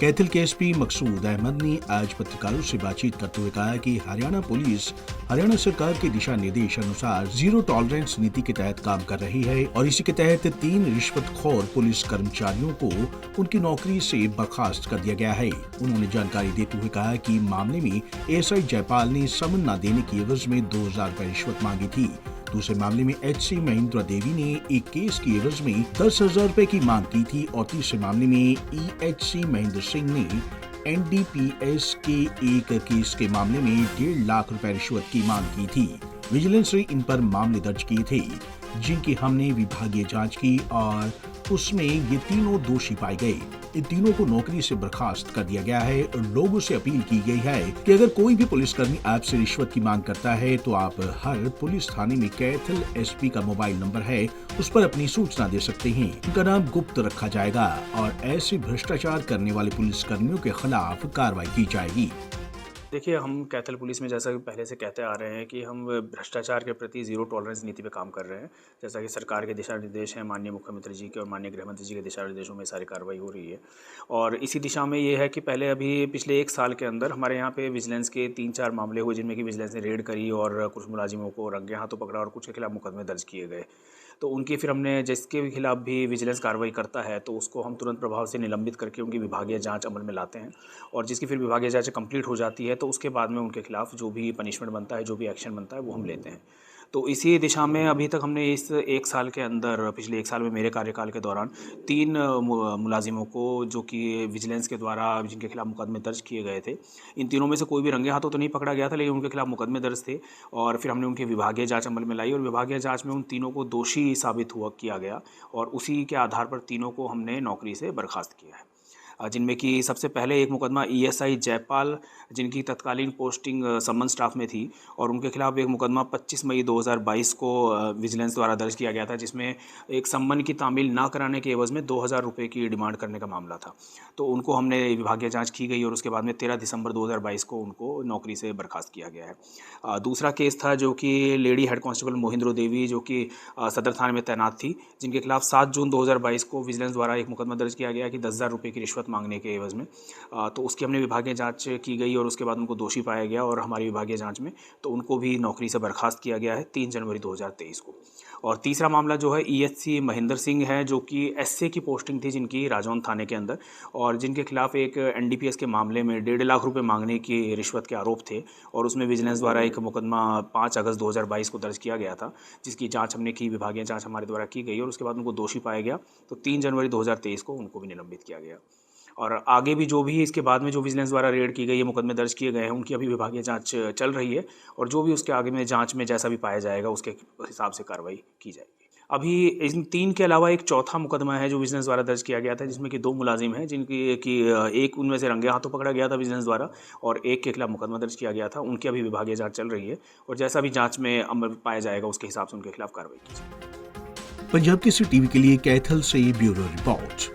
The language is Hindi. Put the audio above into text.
कैथल के एसपी मकसूद अहमद ने आज पत्रकारों से बातचीत करते हुए कहा कि हरियाणा पुलिस हरियाणा सरकार के दिशा निर्देश अनुसार जीरो टॉलरेंस नीति के तहत काम कर रही है और इसी के तहत 3 रिश्वतखोर पुलिस कर्मचारियों को उनकी नौकरी से बर्खास्त कर दिया गया है। उन्होंने जानकारी देते हुए कहा कि मामले में एएसआई जयपाल ने समन न देने की एवज में 2000 रुपए रिश्वत मांगी थी। दूसरे मामले में एचसी महेंद्र देवी ने एक केस की एवज में 10,000 रुपए की मांग की थी और तीसरे मामले में ईएचसी महेंद्र सिंह ने एनडीपीएस के एक केस के मामले में 1.5 लाख रुपए रिश्वत की मांग की थी। विजिलेंस ने इन पर मामले दर्ज किए थे, जिनकी हमने विभागीय जांच की और उसमें ये तीनों दोषी पाए गए। इन तीनों को नौकरी से बर्खास्त कर दिया गया है और लोगों से अपील की गई है कि अगर कोई भी पुलिसकर्मी आपसे रिश्वत की मांग करता है तो आप हर पुलिस थाने में कैथल एसपी का मोबाइल नंबर है, उस पर अपनी सूचना दे सकते हैं। उनका नाम गुप्त रखा जाएगा और ऐसे भ्रष्टाचार करने वाले पुलिसकर्मियों के खिलाफ कार्रवाई की जाएगी। देखिए, हम कैथल पुलिस में जैसा कि पहले से कहते आ रहे हैं कि हम भ्रष्टाचार के प्रति ज़ीरो टॉलरेंस नीति पे काम कर रहे हैं। जैसा कि सरकार के दिशा निर्देश हैं, माननीय मुख्यमंत्री जी के और माननीय गृह मंत्री जी के दिशा निर्देशों में सारी कार्रवाई हो रही है। और इसी दिशा में ये है कि पहले अभी पिछले 1 साल के अंदर हमारे यहाँ पे विजिलेंस के 3-4 मामले हुए, जिनमें कि विजिलेंस ने रेड करी और कुछ मुलाजिमों को रंगे हाथों पकड़ा और कुछ के खिलाफ मुकदमे दर्ज किए गए। तो उनकी फिर हमने जिसके भी खिलाफ भी विजिलेंस कार्रवाई करता है तो उसको हम तुरंत प्रभाव से निलंबित करके उनकी विभागीय जांच अमल में लाते हैं और जिसकी फिर विभागीय जांच कंप्लीट हो जाती है तो उसके बाद में उनके खिलाफ जो भी पनिशमेंट बनता है, जो भी एक्शन बनता है, वो हम लेते हैं। तो इसी दिशा में अभी तक हमने इस 1 साल के अंदर, पिछले 1 साल में मेरे कार्यकाल के दौरान 3 मुलाजिमों को, जो कि विजिलेंस के द्वारा जिनके खिलाफ मुकदमे दर्ज किए गए थे, इन तीनों में से कोई भी रंगे हाथों तो नहीं पकड़ा गया था, लेकिन उनके खिलाफ मुकदमे दर्ज थे और फिर हमने उनकी विभागीय जांच अमल में लाई और विभागीय जांच में उन तीनों को दोषी साबित हुआ किया गया और उसी के आधार पर तीनों को हमने नौकरी से बर्खास्त किया है। जिनमें कि सबसे पहले एक मुकदमा ईएसआई जयपाल, जिनकी तत्कालीन पोस्टिंग समन स्टाफ में थी, और उनके खिलाफ एक मुकदमा 25 मई 2022 को विजिलेंस द्वारा दर्ज किया गया था, जिसमें एक सम्मन की तामील ना कराने के एवज़ में 2000 रुपये की डिमांड करने का मामला था। तो उनको हमने विभागीय जांच की गई और उसके बाद में 13 दिसंबर 2022 को उनको नौकरी से बर्खास्त किया गया है। दूसरा केस था जो कि लेडी हेड कांस्टेबल मोहिंद्रो देवी, जो कि सदर थाने में तैनात थी, जिनके खिलाफ 7 जून 2022 को विजिलेंस द्वारा एक मुकदमा दर्ज किया गया कि 10,000 रुपये की रिश्वत मांगने के एवज़ में। तो उसकी हमने विभागीय जांच की गई और उसके बाद उनको दोषी पाया गया और हमारी विभागीय जांच में तो उनको भी नौकरी से बर्खास्त किया गया है 3 जनवरी 2023 को। और तीसरा मामला जो है ईएचसी महेंद्र सिंह है, जो कि एसए की पोस्टिंग थी जिनकी राजौंद थाने के अंदर, और जिनके खिलाफ एक एनडीपीएस के मामले में 1.5 लाख रुपए मांगने की रिश्वत के आरोप थे और उसमें विजिलेंस द्वारा एक मुकदमा 5 अगस्त 2022 को दर्ज किया गया था, जिसकी जांच हमने की, विभागीय जांच हमारे द्वारा की गई और उसके बाद उनको दोषी पाया गया। तो 3 जनवरी 2023 को उनको भी निलंबित किया गया। और आगे भी जो भी इसके बाद में जो विजिलेंस द्वारा रेड की गई है, मुकदमे दर्ज किए गए हैं, उनकी अभी विभागीय जांच चल रही है और जो भी उसके आगे में जांच में जैसा भी पाया जाएगा उसके हिसाब से कार्रवाई की जाएगी। अभी इन 3 के अलावा एक चौथा मुकदमा है जो विजिलेंस द्वारा दर्ज किया गया था, जिसमें कि 2 मुलाजिम हैं, जिनकी कि एक उनमें से रंगे हाथों पकड़ा गया था विजिलेंस द्वारा और एक के खिलाफ मुकदमा दर्ज किया गया था। उनकी अभी विभागीय जांच चल रही है और जैसा भी जांच में अमल पाया जाएगा उसके हिसाब से उनके खिलाफ कार्रवाई की जाएगी। पंजाब केसरी टीवी के लिए कैथल से ब्यूरो रिपोर्ट।